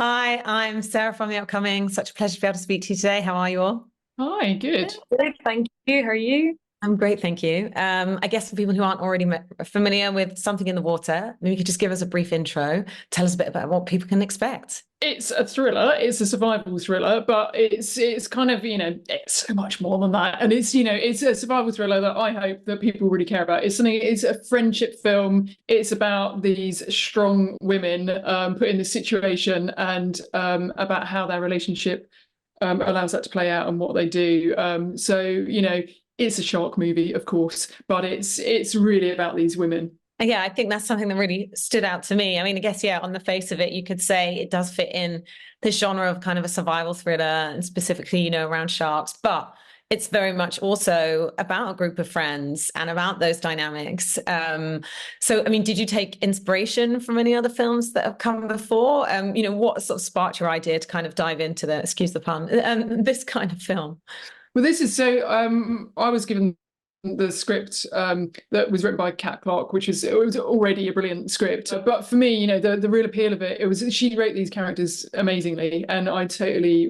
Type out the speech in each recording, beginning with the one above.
Hi, I'm Sarah from The Upcoming. Such a pleasure to be able to speak to you today. How are you all? Hi, good. Good, thank you. How are you? I'm great, thank you. I guess for people who aren't already familiar with Something in the Water, maybe you could just give us a brief intro, tell us a bit about what people can expect. It's a thriller. It's a survival thriller, but it's kind of, it's so much more than that. And it's a survival thriller that I hope that people really care about. It's a friendship film. It's about these strong women put in this situation and about how their relationship allows that to play out and what they do. It's a shark movie, of course, but it's really about these women. Yeah, I think that's something that really stood out to me. I mean, I guess, yeah, on the face of it, you could say it does fit in the genre of kind of a survival thriller and specifically, around sharks, but it's very much also about a group of friends and about those dynamics. So, I mean, did you take inspiration from any other films that have come before? What sort of sparked your idea to kind of dive into excuse the pun, this kind of film? Well, I was given the script that was written by Kat Clark, it was already a brilliant script. But for me, the real appeal of it was she wrote these characters amazingly, and I totally,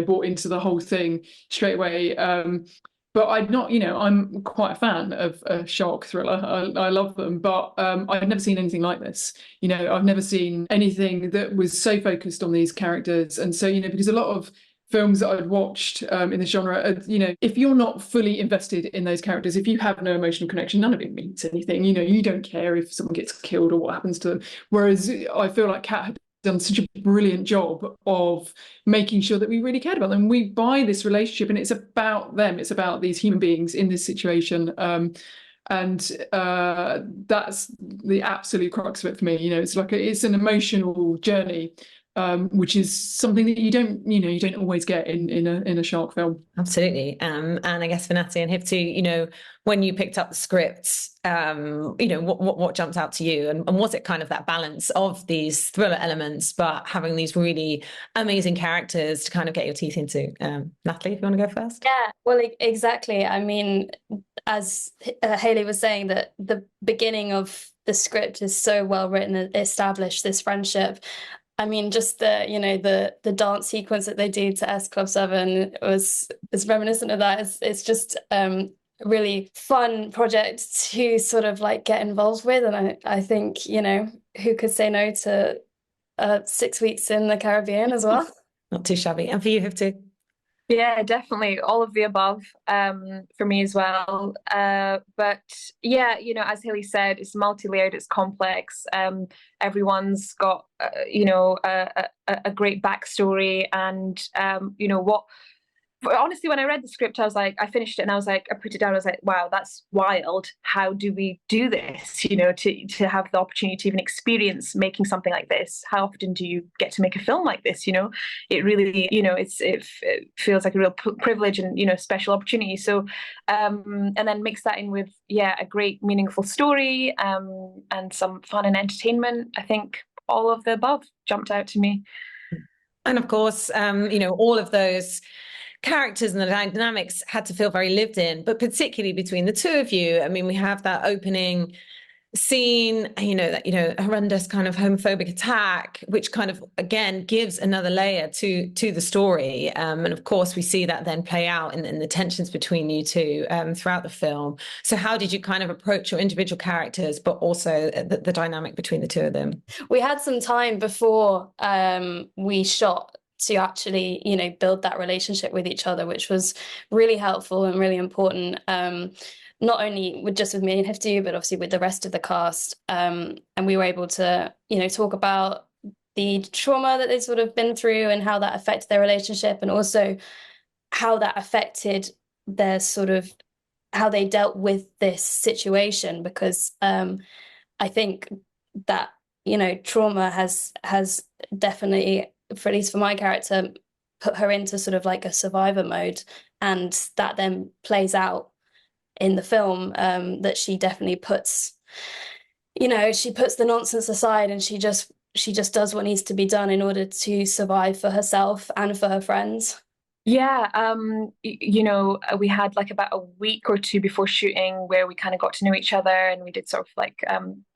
bought into the whole thing straight away. But I'm quite a fan of a shark thriller. I love them, but I've never seen anything like this. I've never seen anything that was so focused on these characters. And so, because a lot of films that I'd watched in the genre, if you're not fully invested in those characters, if you have no emotional connection, none of it means anything. You don't care if someone gets killed or what happens to them. Whereas I feel like Kat had done such a brilliant job of making sure that we really cared about them. We buy this relationship, and it's about them. It's about these human beings in this situation. And that's the absolute crux of it for me. It's an emotional journey, which is something that you don't always get in a shark film. Absolutely. And I guess for Natalie and Hiftu, when you picked up the script, what jumped out to you? And was it kind of that balance of these thriller elements, but having these really amazing characters to kind of get your teeth into? Natalie, if you want to go first. Yeah, well, exactly. I mean, as Hayley was saying, that the beginning of the script is so well written and established this friendship. I mean, just the dance sequence that they do to S Club 7 is reminiscent of that. It's just a really fun project to sort of like get involved with. And I think, who could say no to 6 weeks in the Caribbean as well? Not too shabby. And for you, Hiftu? Yeah, definitely all of the above for me as well. But yeah, as Haley said, it's multi-layered, it's complex. Everyone's got, a great backstory, and what. But honestly, when I read the script, I was like, I finished it and I was like, I put it down. I was like, wow, that's wild. How do we do this? To have the opportunity to even experience making something like this. How often do you get to make a film like this? It really, it feels like a real privilege and special opportunity. So, and then mix that in with a great meaningful story, and some fun and entertainment. I think all of the above jumped out to me. And of course, all of those characters and the dynamics had to feel very lived in, but particularly between the two of you. I mean, we have that opening scene, that horrendous kind of homophobic attack, which kind of again gives another layer to the story. And of course, we see that then play out in the tensions between you two throughout the film. So, how did you kind of approach your individual characters, but also the dynamic between the two of them? We had some time before we shot to actually, build that relationship with each other, which was really helpful and really important. Not only with me and Hiftu, but obviously with the rest of the cast. And we were able to, talk about the trauma that they've sort of been through and how that affected their relationship, and also how that affected their sort of how they dealt with this situation. Because I think that, trauma has definitely, for at least for my character, put her into sort of like a survivor mode, and that then plays out in the film, that she definitely puts the nonsense aside, and she just does what needs to be done in order to survive for herself and for her friends. Yeah, you know, we had like about a week or two before shooting where we kind of got to know each other, and we did sort of like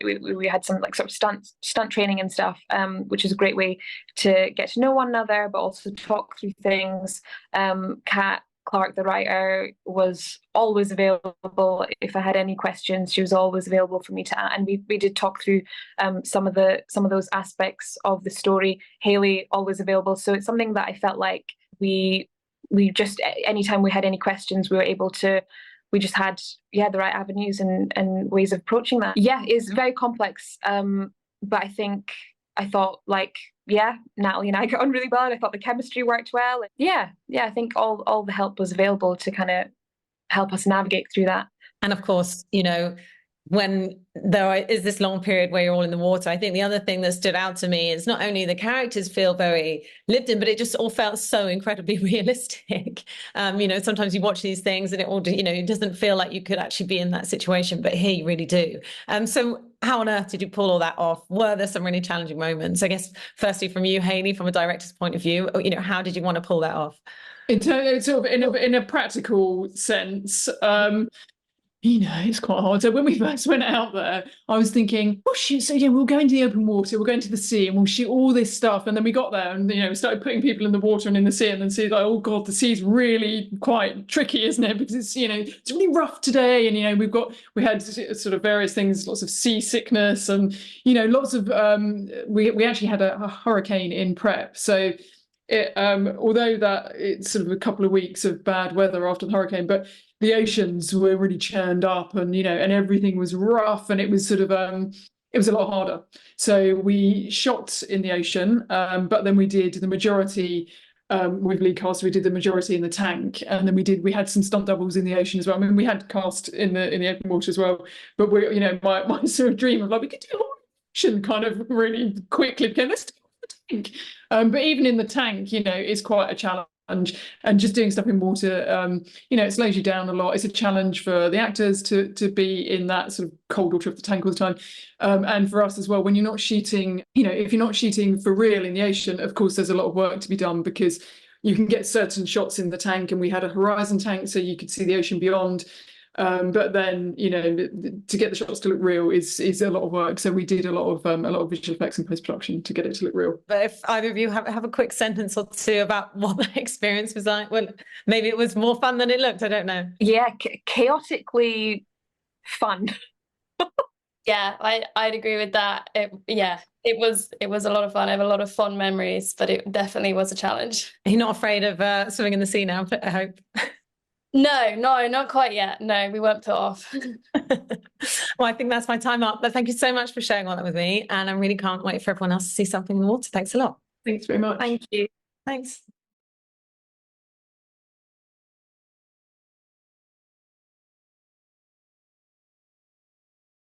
we had some like sort of stunt training and stuff, which is a great way to get to know one another, but also talk through things. Kat Clark, the writer, was always available if I had any questions. She was always available for me to, and we did talk through some of those aspects of the story. Hayley always available, so it's something that I felt like we just, anytime we had any questions, we were able to, we just had the right avenues and ways of approaching that. Yeah, it's very complex, but I thought like, yeah, Natalie and I got on really well, and I thought the chemistry worked well. Yeah, I think all the help was available to kind of help us navigate through that. And of course, you know, when is this long period where you're all in the water, I think the other thing that stood out to me is not only the characters feel very lived in, but it just all felt so incredibly realistic. You know, sometimes you watch these things and it all, you know, it doesn't feel like you could actually be in that situation, but here you really do. So how on earth did you pull all that off? Were there some really challenging moments? I guess, firstly, from you, Hayley, from a director's point of view, you know, how did you want to pull that off? In terms, sort of in a practical sense, you know, it's quite hard. So when we first went out there, I was thinking, oh shit, so yeah, we'll go into the open water, we'll go into the sea and we'll shoot all this stuff. And then we got there and, you know, we started putting people in the water and in the sea, and then see like, oh God, the sea's really quite tricky, isn't it? Because it's, you know, it's really rough today. And, you know, we had sort of various things, lots of seasickness and, you know, lots of, we actually had a hurricane in prep. So it, although that it's sort of a couple of weeks of bad weather after the hurricane, but the oceans were really churned up, and you know, and everything was rough, and it was sort of it was a lot harder. So we shot in the ocean, but then we did the majority with lead cast. We did the majority in the tank, and then we had some stunt doubles in the ocean as well. I mean, we had cast in the open water as well, but we, you know, my sort of dream of like we could do a whole ocean kind of really quickly became, let's do the tank. But even in the tank, you know, it's quite a challenge. And just doing stuff in water, you know, it slows you down a lot. It's a challenge for the actors to be in that sort of cold water of the tank all the time. And for us as well, when you're not shooting, you know, if you're not shooting for real in the ocean, of course, there's a lot of work to be done, because you can get certain shots in the tank, and we had a horizon tank, so you could see the ocean beyond. But then, you know, to get the shots to look real is a lot of work. So we did a lot of visual effects and post-production to get it to look real. But if either of you have a quick sentence or two about what the experience was like, well, maybe it was more fun than it looked. I don't know. Yeah, chaotically fun. Yeah, I'd agree with that. It was a lot of fun. I have a lot of fond memories, but it definitely was a challenge. You're not afraid of swimming in the sea now, I hope. No, not quite yet. No, we won't put off. Well, I think that's my time up. But thank you so much for sharing all that with me. And I really can't wait for everyone else to see something in the water. Thanks a lot. Thanks very much. Thank you. Thanks.